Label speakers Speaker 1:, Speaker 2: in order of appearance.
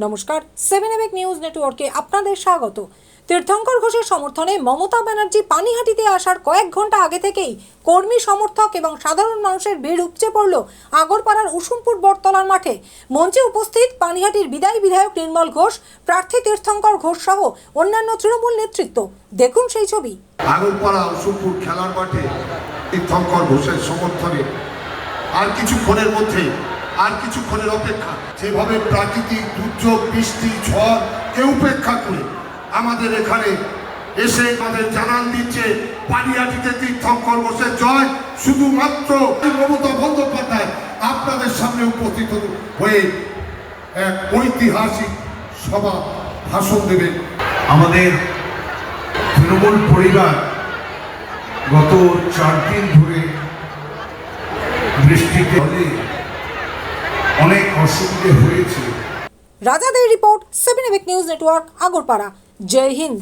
Speaker 1: নমস্কার, 7 এবেক নিউজ নেটওয়ার্কে আপনাদের স্বাগত। তীর্থঙ্কর ঘোষের সমর্থনে মমতা ব্যানার্জি পানিহাটিতে আসার কয়েক ঘন্টা আগে থেকেই কর্মী সমর্থক এবং সাধারণ মানুষের ভিড় উপচে পড়ল আগরপাড়ার উসুমপুর বটতলার মাঠে। মঞ্চে উপস্থিত পানিহাটির বিদায়ী বিধায়ক নির্মল ঘোষ, প্রার্থী তীর্থঙ্কর ঘোষ সহ অন্যান্য তৃণমূল নেতৃত্ব। দেখুন সেই ছবি।
Speaker 2: আগরপাড়া উসুমপুর খেলার মাঠে তীর্থঙ্কর ঘোষের সমর্থনে আর কিছুক্ষণের মধ্যে অপেক্ষা, যেভাবে প্রাকৃতিক দুর্যোগ, বৃষ্টি, ঝড় কে উপেক্ষা করে আমাদের এখানে এসে আমাদের জানান দিচ্ছে পানিহাটিতে তীর্থঙ্কর ঘোষের জয়। শুধুমাত্র মমতা বন্দ্যোপাধ্যায় আপনাদের সামনে উপস্থিত হয়ে এক ঐতিহাসিক সভা ভাষণ দেবেন।
Speaker 3: আমাদের তৃণমূল পরিবার গত 4 দিন ধরে বৃষ্টিতে অনেক অসুবিধে হয়েছে।
Speaker 1: রাজাদের রিপোর্ট, 7 এবেক নিউজ নেটওয়ার্ক, আগরপাড়া। জয় হিন্দ।